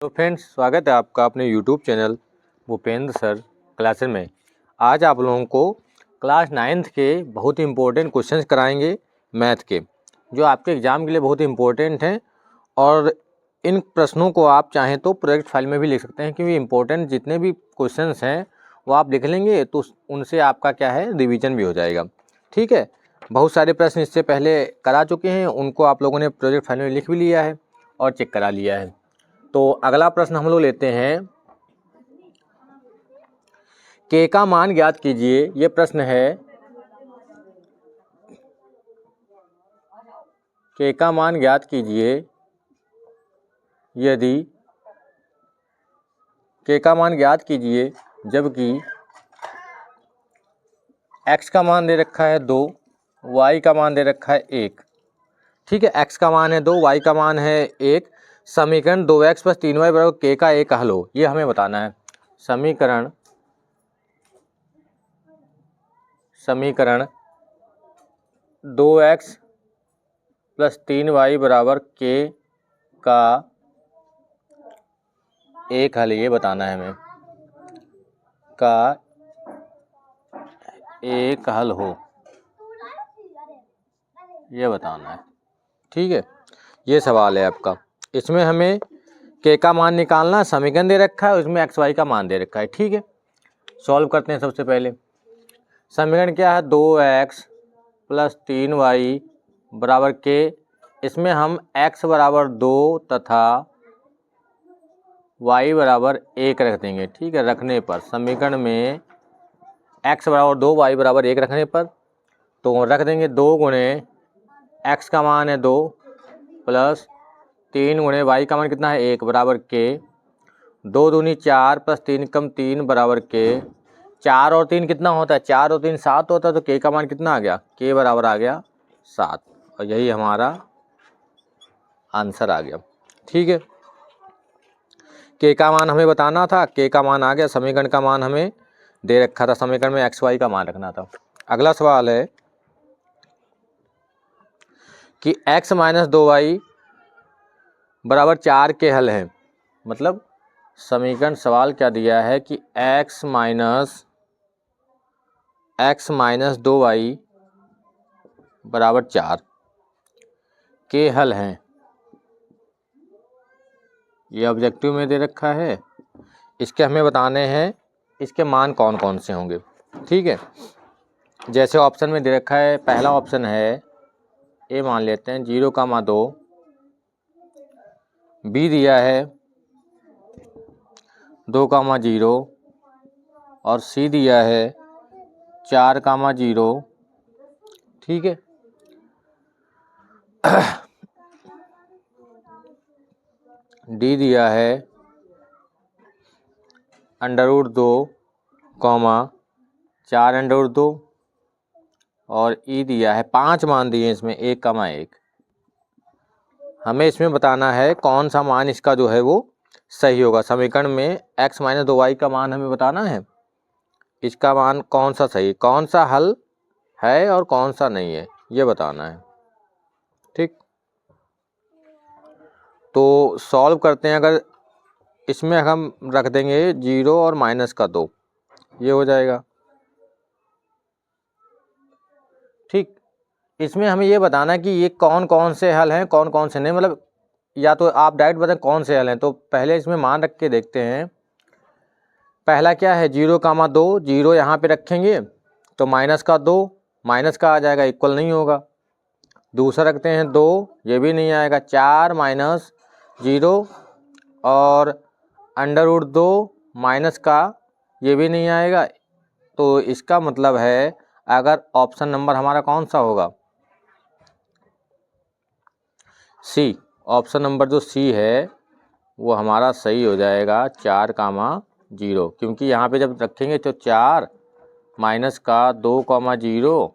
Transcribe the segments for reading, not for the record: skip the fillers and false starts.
तो फ्रेंड्स, स्वागत है आपका अपने YouTube channel Bhupendra sir classes में। आज आप लोगों को क्लास 9th के बहुत ही इम्पोर्टेंट क्वेश्चंस कराएंगे मैथ के, जो आपके एग्ज़ाम के लिए बहुत ही इम्पोर्टेंट हैं। और इन प्रश्नों को आप चाहें तो प्रोजेक्ट फाइल में भी लिख सकते हैं, क्योंकि इम्पोर्टेंट जितने भी क्वेश्चंस हैं वो आप लिख लेंगे तो उनसे आपका क्या है, रिविजन भी हो जाएगा। ठीक है, बहुत सारे प्रश्न इससे पहले करा चुके हैं, उनको आप लोगों ने प्रोजेक्ट फाइल में लिख भी लिया है और चेक करा लिया है। तो अगला प्रश्न हम लोग लेते हैं, के का मान ज्ञात कीजिए। ये प्रश्न है, के का मान ज्ञात कीजिए यदि के का मान ज्ञात कीजिए जबकि x का मान दे रखा है 2, y का मान दे रखा है 1। ठीक है, x का मान है 2, y का मान है 1। समीकरण 2x + 3y बराबर के का एक हल हो, ये हमें बताना है। समीकरण 2x + 3y बराबर के का एक हल, ये बताना है हमें, का एक हल हो, ये बताना है। ठीक है, ये सवाल है आपका। इसमें हमें के का मान निकालना, समीकरण दे रखा है, उसमें एक्स वाई का मान दे रखा है। ठीक है, सॉल्व करते हैं। सबसे पहले समीकरण क्या है, 2x + 3y बराबर के। इसमें हम x बराबर 2 तथा y बराबर 1 रख देंगे। ठीक है, रखने पर समीकरण में x बराबर 2 y बराबर 1 रखने पर तो रख देंगे 2 गुणे x का मान है 2 प्लस 3 गुणे y का मान कितना है 1 बराबर के। 2 दूनी 4 + 3 कम 3 बराबर के। 4 और 3 कितना होता है, 4 और 3 7 होता है, तो के का मान कितना आ गया, के बराबर आ गया 7। और यही हमारा आंसर आ गया। ठीक है, के का मान हमें बताना था, के का मान आ गया। समीकरण का मान हमें दे रखा था, समीकरण में एक्स वाई का मान रखना था। अगला सवाल है कि x - 2y बराबर 4 के हल हैं। मतलब समीकरण सवाल क्या दिया है कि x - 2y बराबर 4 के हल हैं। ये ऑब्जेक्टिव में दे रखा है, इसके हमें बताने हैं इसके मान कौन कौन से होंगे। ठीक है, जैसे ऑप्शन में दे रखा है, पहला ऑप्शन है ए, मान लेते हैं 0,2। बी दिया है 2,0 और सी दिया है 4,0। ठीक है, डी दिया है √2, 4√2 और ई दिया है 5 मान दिए इसमें 1,1। हमें इसमें बताना है कौन सा मान इसका जो है वो सही होगा। समीकरण में x - 2y का मान हमें बताना है, इसका मान कौन सा सही, कौन सा हल है और कौन सा नहीं है, ये बताना है। ठीक, तो सॉल्व करते हैं। अगर इसमें हम रख देंगे 0 और -2, ये हो जाएगा। ठीक, इसमें हमें ये बताना है कि ये कौन कौन से हल हैं, कौन कौन से नहीं। मतलब या तो आप डायरेक्ट बताएं कौन से हल हैं, तो पहले इसमें मान रख के देखते हैं। पहला क्या है, 0,2, 0 यहाँ पे रखेंगे तो -2, माइनस का आ जाएगा, इक्वल नहीं होगा। दूसरा रखते हैं 2, ये भी नहीं आएगा। 4 - 0 और √2 माइनस का, ये भी नहीं आएगा। तो इसका मतलब है अगर ऑप्शन नंबर हमारा कौन सा होगा, सी। ऑप्शन नंबर जो सी है वो हमारा सही हो जाएगा, 4,0। क्योंकि यहाँ पे जब रखेंगे तो 4 माइनस का 2,0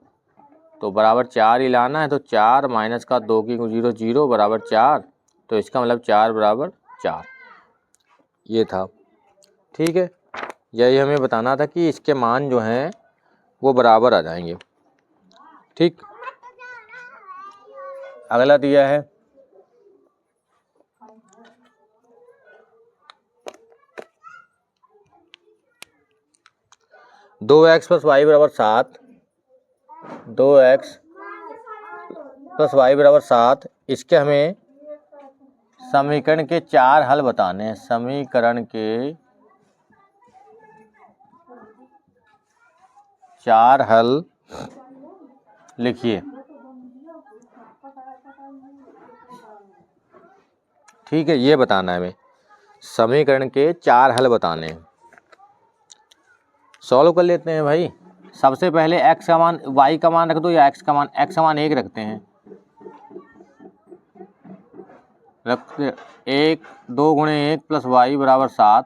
तो बराबर 4 ही लाना है। तो 4 माइनस का 2 की 0 0 बराबर 4, तो इसका मतलब 4 बराबर 4, ये था। ठीक है, यही हमें बताना था कि इसके मान जो हैं वो बराबर आ जाएंगे। ठीक, अगला दिया है 2x प्लस वाई बराबर 7, 2x प्लस वाई बराबर 7, इसके हमें समीकरण के 4 हल बताने हैं। समीकरण के 4 हल लिखिए। ठीक है, ये बताना है हमें, समीकरण के 4 हल बताने हैं। सॉल्व कर लेते हैं भाई। सबसे पहले x का मान y का मान रख दो या x का मान 1 रखते हैं। रखते 1, 2 गुणे 1 प्लस वाई बराबर 7।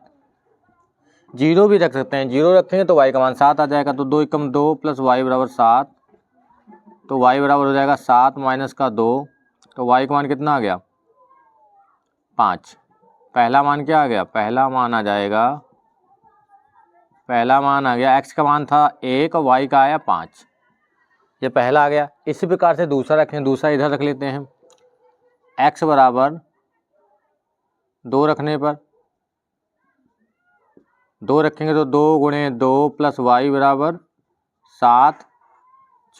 0 भी रख सकते हैं, 0 रखेंगे तो y का मान 7 आ जाएगा। तो 2 एकम 2 प्लस वाई बराबर 7, तो y बराबर हो जाएगा 7 माइनस का 2, तो y का मान कितना आ गया 5। पहला मान क्या आ गया, पहला मान आ गया x का मान था 1 और y का आया 5, ये पहला आ गया। इसी प्रकार से दूसरा रखें, दूसरा इधर रख लेते हैं। x बराबर 2 रखने पर 2 रखेंगे तो 2 गुणे 2 प्लस वाई बराबर 7,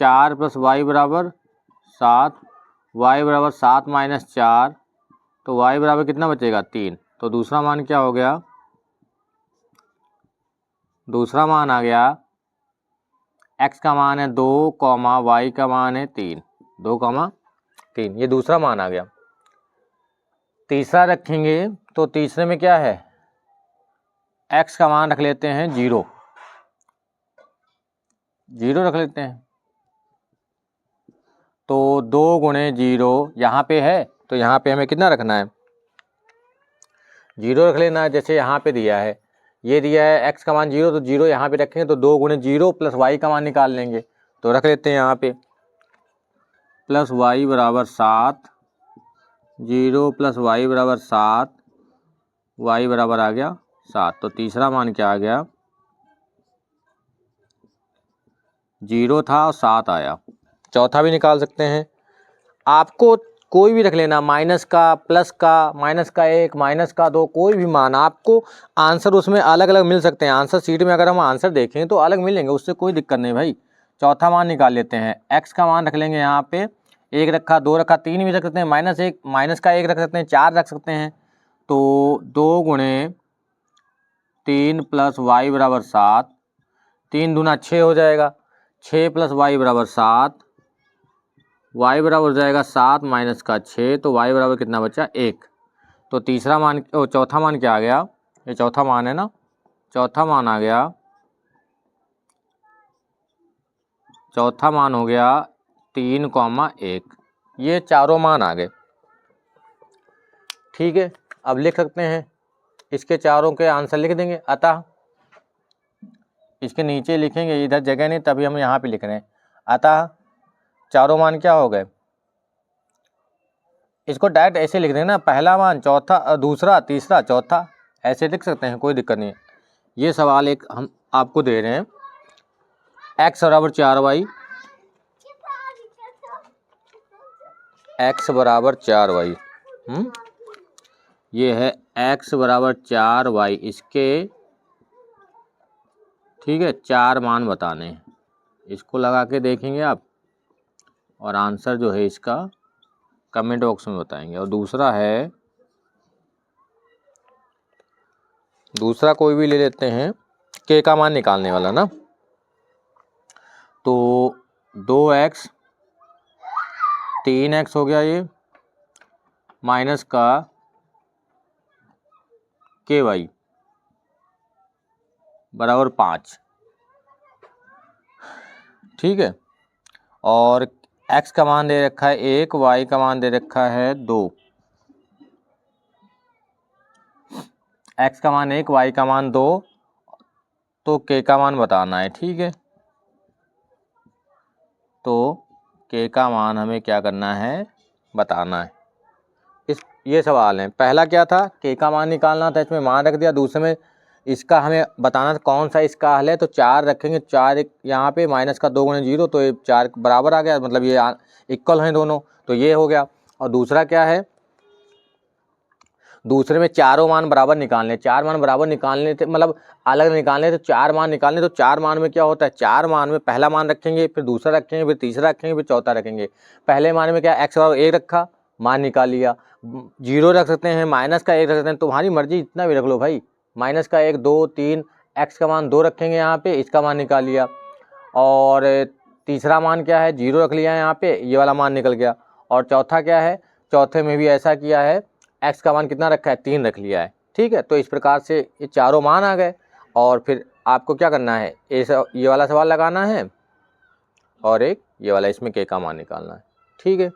4 प्लस वाई बराबर 7, वाई बराबर 7 माइनस 4, तो वाई बराबर कितना बचेगा 3। तो दूसरा मान क्या हो गया, दूसरा मान आ गया x का मान है 2, y का मान है 3, 2, 3, ये दूसरा मान आ गया। तीसरा रखेंगे तो तीसरे में क्या है, x का मान रख लेते हैं 0, 0 रख लेते हैं। तो 2 गुणे 0 यहाँ पे है, तो यहाँ पे हमें कितना रखना है 0 रख लेना है। जैसे यहाँ पे दिया है, ये दिया है x का मान 0, तो 0 यहाँ पे रखेंगे तो 2 गुणे 0 प्लस y का मान निकाल लेंगे। तो रख लेते हैं यहाँ पे प्लस y बराबर 7, 0 प्लस y बराबर 7, y बराबर आ गया 7। तो तीसरा मान क्या आ गया, 0 था और 7 आया। चौथा भी निकाल सकते हैं, आपको कोई भी रख लेना, माइनस का, प्लस का, माइनस का 1, माइनस का 2, कोई भी मान, आपको आंसर उसमें अलग अलग मिल सकते हैं। आंसर शीट में अगर हम आंसर देखें तो अलग मिलेंगे, उससे कोई दिक्कत नहीं भाई। चौथा मान निकाल लेते हैं, x का मान रख लेंगे यहाँ पे 1 रखा, 2 रखा, 3 भी रख सकते हैं, -1, माइनस का 1 रख सकते हैं, 4 रख सकते हैं। तो 2 गुणे 3 प्लस वाई बराबर 7, 3 दूना 6 हो जाएगा, 6 प्लस वाई बराबर 7, y बराबर हो जाएगा 7 माइनस का 6, तो y बराबर कितना बचा 1। तो तीसरा मान, चौथा मान क्या आ गया, ये चौथा मान है ना, चौथा मान आ गया, चौथा मान हो गया 3,1। ये चारों मान आ गए। ठीक है, अब लिख सकते हैं, इसके चारों के आंसर लिख देंगे। अतः इसके नीचे लिखेंगे, इधर जगह नहीं तभी हम यहाँ पे लिख रहे हैं। अतः चारों मान क्या हो गए, इसको डायरेक्ट ऐसे लिख देना, पहला मान, चौथा, दूसरा, तीसरा, चौथा, ऐसे लिख सकते हैं, कोई दिक्कत नहीं है। ये सवाल एक हम आपको दे रहे हैं, x बराबर 4y, x बराबर 4y, ये है x बराबर 4y, इसके ठीक है 4 मान बताने हैं। इसको लगा के देखेंगे आप और आंसर जो है इसका कमेंट बॉक्स में बताएंगे। और दूसरा है, दूसरा कोई भी ले लेते हैं, k का मान निकालने वाला ना, तो 2x 3x हो गया ये, माइनस का ky बराबर 5। ठीक है, और x का मान दे रखा है 1, y का मान दे रखा है 2। x का मान 1, y का मान 2, तो k का मान बताना है। ठीक है, तो k का मान हमें क्या करना है, बताना है। ये सवाल है, पहला क्या था, k का मान निकालना था, इसमें मान रख दिया। दूसरे में इसका हमें बताना था कौन सा इसका हल है, तो 4 रखेंगे, 4 यहाँ पे, माइनस का 2 गुणे 0, तो ये 4 बराबर आ गया, मतलब ये इक्वल हैं दोनों, तो ये हो गया। और दूसरा क्या है, दूसरे में चारों मान बराबर निकालने, चार मान बराबर निकालने थे, मतलब अलग निकालने तो चार मान निकालने, तो चार मान में क्या होता है, चार मान में पहला मान रखेंगे, फिर दूसरा रखेंगे, फिर तीसरा रखेंगे, फिर चौथा रखेंगे। पहले मान में क्या एक्स बराबर 1 रखा, मान निकाल लिया। 0 रख सकते हैं, माइनस का 1 रख सकते हैं, तुम्हारी मर्जी इतना भी रख लो भाई। माइनस का 1, 2, 3, एक्स का मान 2 रखेंगे यहाँ पे, इसका मान निकाल लिया। और तीसरा मान क्या है, 0 रख लिया है यहाँ पे, ये वाला मान निकल गया। और चौथा क्या है, चौथे में भी ऐसा किया है, एक्स का मान कितना रखा है, 3 रख लिया है। ठीक है, तो इस प्रकार से ये चारों मान आ गए। और फिर आपको क्या करना है, ये वाला सवाल लगाना है और एक ये वाला, इसमें के का मान निकालना है। ठीक है।